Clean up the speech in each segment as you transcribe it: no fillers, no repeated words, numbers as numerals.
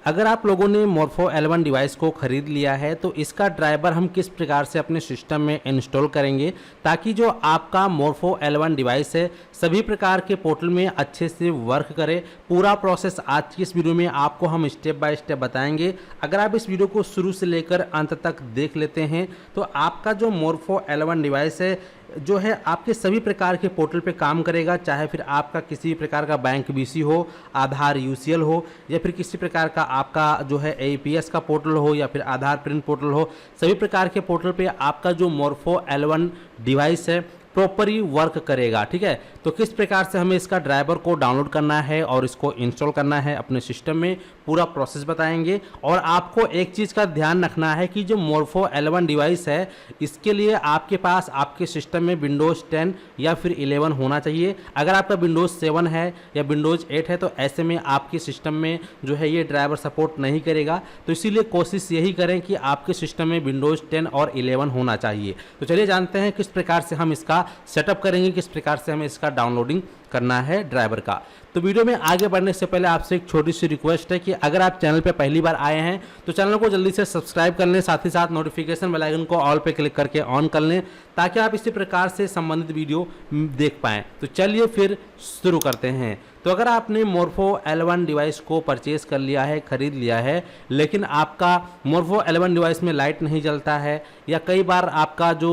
अगर आप लोगों ने मोर्फो L1 डिवाइस को ख़रीद लिया है तो इसका ड्राइवर हम किस प्रकार से अपने सिस्टम में इंस्टॉल करेंगे ताकि जो आपका मोर्फो L1 डिवाइस है सभी प्रकार के पोर्टल में अच्छे से वर्क करे। पूरा प्रोसेस आज की इस वीडियो में आपको हम स्टेप बाय स्टेप बताएंगे। अगर आप इस वीडियो को शुरू से लेकर अंत तक देख लेते हैं तो आपका जो मोर्फो L1 डिवाइस है जो है आपके सभी प्रकार के पोर्टल पे काम करेगा, चाहे फिर आपका किसी प्रकार का बैंक बीसी हो, आधार यूसीएल हो, या फिर किसी प्रकार का आपका जो है एपीएस का पोर्टल हो, या फिर आधार प्रिंट पोर्टल हो। सभी प्रकार के पोर्टल पे आपका जो मोर्फो L1 डिवाइस है प्रॉपरली वर्क करेगा। ठीक है, तो किस प्रकार से हमें इसका ड्राइवर को डाउनलोड करना है और इसको इंस्टॉल करना है अपने सिस्टम में, पूरा प्रोसेस बताएंगे। और आपको एक चीज़ का ध्यान रखना है कि जो मोर्फो L1 डिवाइस है इसके लिए आपके पास आपके सिस्टम में विंडोज़ 10 या फिर 11 होना चाहिए। अगर आपका विंडोज़ 7 है या विंडोज़ 8 है तो ऐसे में आपके सिस्टम में जो है ये ड्राइवर सपोर्ट नहीं करेगा। तो इसीलिए कोशिश यही करें कि आपके सिस्टम में विंडोज़ 10 और 11 होना चाहिए। तो चलिए जानते हैं किस प्रकार से हम इसका सेटअप करेंगे, किस प्रकार से हमें इसका डाउनलोडिंग करना है ड्राइवर का। तो वीडियो में आगे बढ़ने से पहले आपसे एक छोटी सी रिक्वेस्ट है कि अगर आप चैनल पे पहली बार आए हैं तो चैनल को जल्दी से सब्सक्राइब कर लें, साथ ही साथ नोटिफिकेशन बेल आइकन को ऑल पे क्लिक करके ऑन कर लें ताकि आप इसी प्रकार से संबंधित वीडियो देख पाएँ। तो चलिए फिर शुरू करते हैं। तो अगर आपने मोर्फो L1 डिवाइस को परचेज़ कर लिया है, ख़रीद लिया है, लेकिन आपका मोर्फो L1 डिवाइस में लाइट नहीं जलता है, या कई बार आपका जो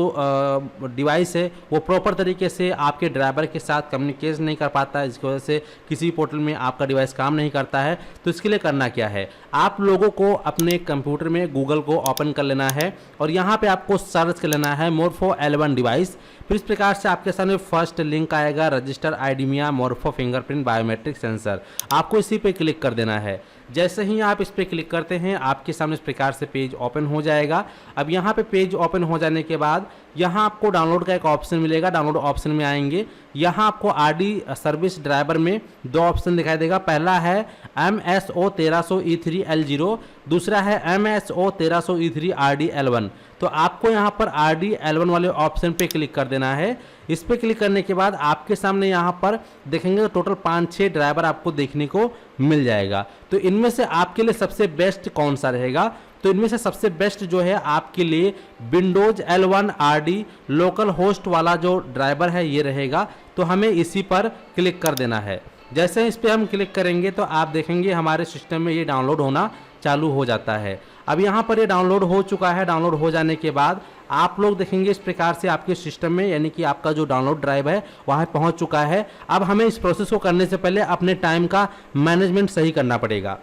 डिवाइस है वो प्रॉपर तरीके से आपके ड्राइवर के साथ कम्युनिकेट नहीं कर पाता है, इसकी वजह से किसी पोर्टल में आपका डिवाइस काम नहीं करता है, तो इसके लिए करना क्या है, आप लोगों को अपने कंप्यूटर में गूगल को ओपन कर लेना है और यहाँ पे आपको सर्च कर लेना है मोर्फो L1 डिवाइस। फिर इस प्रकार से आपके सामने फर्स्ट लिंक आएगा, register Idemia Morpho fingerprint biometric sensor. आपको इसी पे क्लिक कर देना है। जैसे ही आप इस पर क्लिक करते हैं आपके सामने इस प्रकार से पेज ओपन हो जाएगा। अब यहाँ पे पेज ओपन हो जाने के बाद यहाँ आपको डाउनलोड का एक ऑप्शन मिलेगा। डाउनलोड ऑप्शन में आएंगे, यहाँ आपको आरडी सर्विस ड्राइवर में दो ऑप्शन दिखाई देगा। पहला है MSO 1300 E3L0, दूसरा है MSO 1300 E3 RD-L1। तो आपको यहाँ पर RD-L1 वाले ऑप्शन पे क्लिक कर देना है। इस पे क्लिक करने के बाद आपके सामने यहाँ पर देखेंगे तो टोटल 5-6 ड्राइवर आपको देखने को मिल जाएगा। तो इनमें से आपके लिए सबसे बेस्ट कौन सा रहेगा, तो इनमें से सबसे बेस्ट जो है आपके लिए Windows L1 RD local host वाला जो ड्राइवर है ये रहेगा। तो हमें इसी पर क्लिक कर देना है। जैसे इस पर हम क्लिक करेंगे तो आप देखेंगे हमारे सिस्टम में ये डाउनलोड होना चालू हो जाता है। अब यहाँ पर ये डाउनलोड हो चुका है। डाउनलोड हो जाने के बाद आप लोग देखेंगे इस प्रकार से आपके सिस्टम में यानी कि आपका जो डाउनलोड ड्राइव है वहाँ पहुँच चुका है। अब हमें इस प्रोसेस को करने से पहले अपने टाइम का मैनेजमेंट सही करना पड़ेगा।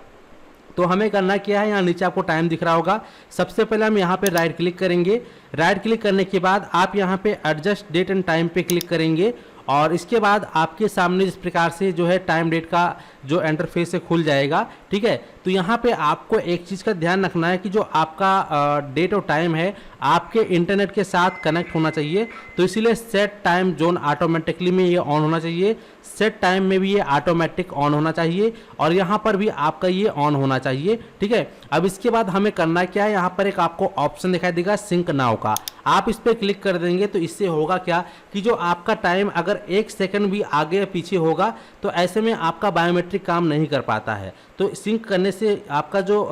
तो हमें करना क्या है, यहाँ नीचे आपको टाइम दिख रहा होगा। सबसे पहले हम यहाँ पे राइट क्लिक करेंगे। राइट क्लिक करने के बाद आप यहाँ पे एडजस्ट डेट एंड टाइम पे क्लिक करेंगे और इसके बाद आपके सामने इस प्रकार से जो है टाइम डेट का जो इंटरफेस है खुल जाएगा। ठीक है, तो यहाँ पे आपको एक चीज़ का ध्यान रखना है कि जो आपका डेट और टाइम है आपके इंटरनेट के साथ कनेक्ट होना चाहिए। तो इसीलिए सेट टाइम जोन ऑटोमेटिकली में ये ऑन होना चाहिए, सेट टाइम में भी ये ऑटोमेटिक ऑन होना चाहिए और यहाँ पर भी आपका ये ऑन होना चाहिए। ठीक है, अब इसके बाद हमें करना क्या है, यहाँ पर एक आपको ऑप्शन दिखाई देगा सिंक नाउ का, आप इस पर क्लिक कर देंगे। तो इससे होगा क्या कि जो आपका टाइम अगर 1 सेकंड भी आगे या पीछे होगा तो ऐसे में आपका बायोमेट्रिक काम नहीं कर पाता है। तो सिंक करने से आपका जो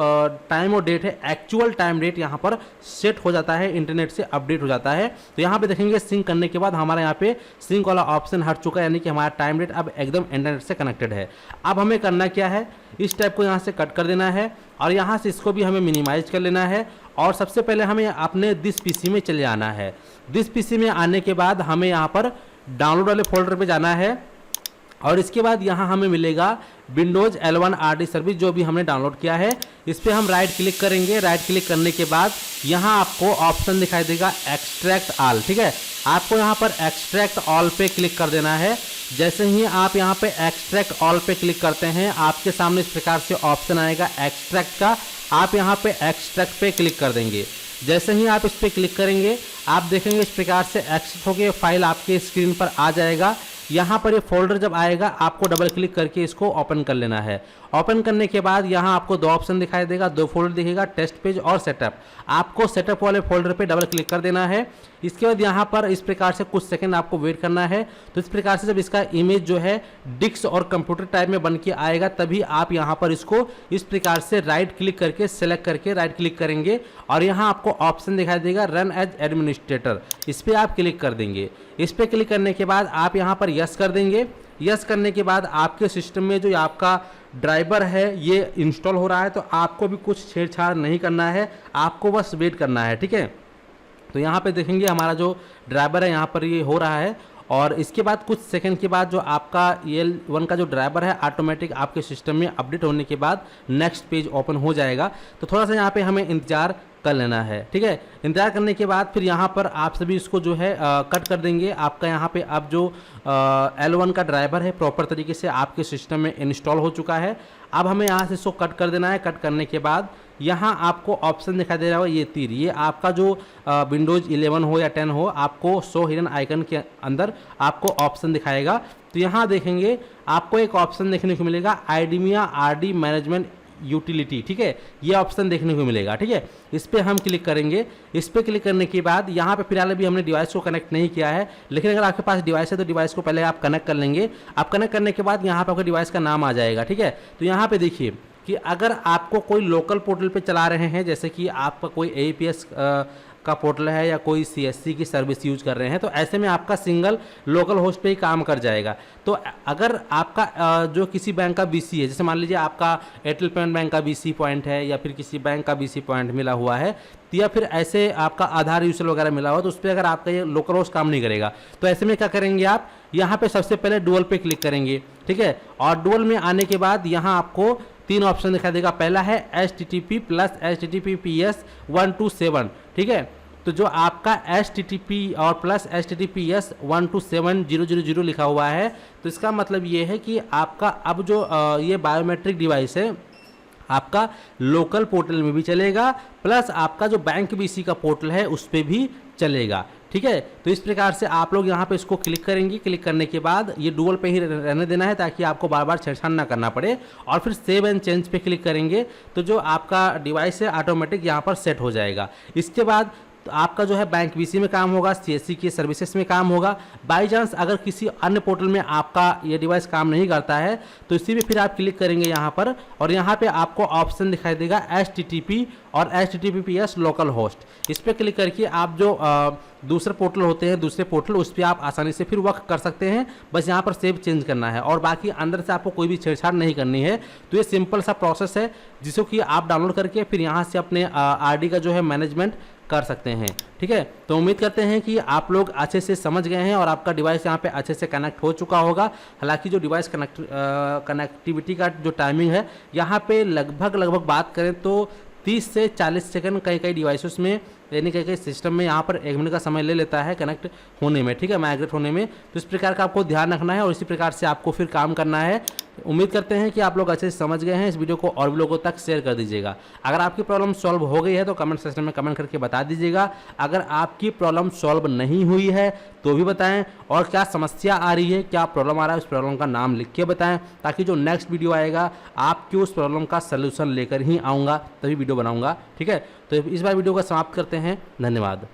टाइम और डेट है एक्चुअल टाइम डेट यहाँ पर सेट हो जाता है, इंटरनेट से अपडेट हो जाता है। तो यहाँ पे देखेंगे सिंक करने के बाद हमारे यहाँ पे सिंक वाला ऑप्शन हट चुका है, यानी कि हमारा टाइम डेट अब एकदम इंटरनेट से कनेक्टेड है। अब हमें करना क्या है, इस टाइप को यहाँ से कट कर देना है और यहाँ से इसको भी हमें मिनिमाइज कर लेना है। और सबसे पहले हमें अपने दिस पीसी में चले आना है। दिस पीसी में आने के बाद हमें यहाँ पर डाउनलोड वाले फोल्डर पे जाना है और इसके बाद यहाँ हमें मिलेगा विंडोज L1 RD सर्विस जो भी हमने डाउनलोड किया है। इस पर हम राइट क्लिक करेंगे। राइट क्लिक करने के बाद यहाँ आपको ऑप्शन दिखाई देगा एक्सट्रैक्ट ऑल। ठीक है, आपको यहाँ पर एक्सट्रैक्ट ऑल पे क्लिक कर देना है। जैसे ही आप यहाँ पे एक्सट्रैक्ट ऑल पे क्लिक करते हैं आपके सामने इस प्रकार से ऑप्शन आएगा एक्सट्रैक्ट का, आप यहाँ पे एक्सट्रैक्ट पे क्लिक कर देंगे। जैसे ही आप इस पर क्लिक करेंगे आप देखेंगे इस प्रकार से एक्सट्रैक्ट होकर फाइल आपके स्क्रीन पर आ जाएगा। यहाँ पर ये फोल्डर जब आएगा आपको डबल क्लिक करके इसको ओपन कर लेना है। ओपन करने के बाद यहाँ आपको दो ऑप्शन दिखाई देगा, दो फोल्डर दिखेगा, टेस्ट पेज और सेटअप। आपको सेटअप वाले फोल्डर पे डबल क्लिक कर देना है। इसके बाद यहाँ पर इस प्रकार से कुछ सेकंड आपको वेट करना है। तो इस प्रकार से जब इसका इमेज जो है डिस्क और कंप्यूटर टाइप में बन के आएगा तभी आप यहाँ पर इसको इस प्रकार से राइट क्लिक करके सेलेक्ट करके राइट क्लिक करेंगे और यहाँ आपको ऑप्शन दिखाई देगा रन एज एडमिनिस्ट्रेटर, इस पर आप क्लिक कर देंगे। इस पर क्लिक करने के बाद आप यहाँ पर यस कर देंगे। यस करने के बाद आपके सिस्टम में जो आपका ड्राइवर है ये इंस्टॉल हो रहा है, तो आपको भी कुछ छेड़छाड़ नहीं करना है, आपको बस वेट करना है, ठीक है। तो यहाँ पे देखेंगे हमारा जो ड्राइवर है यहाँ पर ये हो रहा है और इसके बाद कुछ सेकंड के बाद जो आपका EL1 का जो ड्राइवर है ऑटोमेटिक आपके सिस्टम में अपडेट होने के बाद नेक्स्ट पेज ओपन हो जाएगा। तो थोड़ा सा यहाँ पे हमें इंतजार कर लेना है, ठीक है। इंतजार करने के बाद फिर यहाँ पर आप सभी इसको जो है कट कर देंगे। आपका यहाँ पे अब जो L1 का ड्राइवर है प्रॉपर तरीके से आपके सिस्टम में इंस्टॉल हो चुका है। अब हमें यहाँ से इसको कट कर देना है। कट करने के बाद यहाँ आपको ऑप्शन दिखाई दे रहा होगा ये तीर, ये आपका जो विंडोज़ 11 हो या 10 हो, आपको शो हिडन आइकन के अंदर आपको ऑप्शन दिखाएगा। तो यहाँ देखेंगे आपको एक ऑप्शन देखने को मिलेगा आइडिमिया RD मैनेजमेंट यूटिलिटी, ठीक है, ये ऑप्शन देखने को मिलेगा, ठीक है। इस पर हम क्लिक करेंगे। इस पर क्लिक करने के बाद यहाँ पे फिलहाल अभी हमने डिवाइस को कनेक्ट नहीं किया है, लेकिन अगर आपके पास डिवाइस है तो डिवाइस को पहले आप कनेक्ट कर लेंगे। आप कनेक्ट करने के बाद यहाँ पे आपके डिवाइस का नाम आ जाएगा, ठीक है। तो यहाँ पे देखिए कि अगर आपको कोई लोकल पोर्टल पे चला रहे हैं, जैसे कि आपका कोई APS का पोर्टल है या कोई CSC की सर्विस यूज कर रहे हैं, तो ऐसे में आपका सिंगल लोकल होस्ट पे ही काम कर जाएगा। तो अगर आपका जो किसी बैंक का BC है, जैसे मान लीजिए आपका एयरटेल पेमेंट बैंक का BC पॉइंट है या फिर किसी बैंक का BC पॉइंट मिला हुआ है, या फिर ऐसे आपका आधार यूजर वगैरह मिला हुआ, तो उस पर अगर आपका ये लोकल होस्ट काम नहीं करेगा, तो ऐसे में क्या करेंगे आप यहाँ पे सबसे पहले डुअल पे क्लिक करेंगे, ठीक है। और डुअल में आने के बाद यहाँ आपको 3 ऑप्शन दिखाई देगा। पहला है HTTP + HTTPS 127, ठीक है। तो जो आपका HTTP और + HTTPS 127.0.0.0 लिखा हुआ है, तो इसका मतलब ये है कि आपका अब जो ये बायोमेट्रिक डिवाइस है आपका लोकल पोर्टल में भी चलेगा, प्लस आपका जो बैंक BC का पोर्टल है उस पर भी चलेगा, ठीक है। तो इस प्रकार से आप लोग यहाँ पे इसको क्लिक करेंगे। क्लिक करने के बाद ये डुअल पे ही रहने देना है ताकि आपको बार बार छेड़छाड़ ना करना पड़े, और फिर सेव एंड चेंज पे क्लिक करेंगे तो जो आपका डिवाइस है ऑटोमेटिक यहाँ पर सेट हो जाएगा। इसके बाद तो आपका जो है बैंक BC में काम होगा, CSC की सर्विसेज में काम होगा। बाई चांस अगर किसी अन्य पोर्टल में आपका ये डिवाइस काम नहीं करता है तो इसी में फिर आप क्लिक करेंगे यहाँ पर, और यहाँ पे आपको ऑप्शन दिखाई देगा HTTP और HTTPS लोकल होस्ट। इस पर क्लिक करके आप जो दूसरे पोर्टल होते हैं, दूसरे पोर्टल, उस पर आप आसानी से फिर वर्क कर सकते हैं। बस यहाँ पर सेव चेंज करना है और बाकी अंदर से आपको कोई भी छेड़छाड़ नहीं करनी है। तो ये सिंपल सा प्रोसेस है जिसको कि आप डाउनलोड करके फिर यहाँ से अपने RD का जो है मैनेजमेंट कर सकते हैं, ठीक है। तो उम्मीद करते हैं कि आप लोग अच्छे से समझ गए हैं और आपका डिवाइस यहाँ पे अच्छे से कनेक्ट हो चुका होगा। हालांकि जो डिवाइस कनेक्टिविटी का जो टाइमिंग है यहाँ पे लगभग बात करें तो 30 से 40 सेकंड कई डिवाइसेस में, यानी कई सिस्टम में यहाँ पर 1 मिनट का समय ले लेता है कनेक्ट होने में, ठीक है, माइग्रेट होने में। तो इस प्रकार का आपको ध्यान रखना है और इसी प्रकार से आपको फिर काम करना है। उम्मीद करते हैं कि आप लोग अच्छे से समझ गए हैं। इस वीडियो को और भी लोगों तक शेयर कर दीजिएगा। अगर आपकी प्रॉब्लम सॉल्व हो गई है तो कमेंट सेक्शन में कमेंट करके बता दीजिएगा। अगर आपकी प्रॉब्लम सॉल्व नहीं हुई है तो भी बताएं, और क्या समस्या आ रही है, क्या प्रॉब्लम आ रहा है, उस प्रॉब्लम का नाम लिख के बताएं, ताकि जो नेक्स्ट वीडियो आएगा आपकी उस प्रॉब्लम का सलूशन लेकर ही आऊँगा, तभी वीडियो बनाऊँगा, ठीक है। तो इस बार वीडियो को समाप्त करते हैं। धन्यवाद।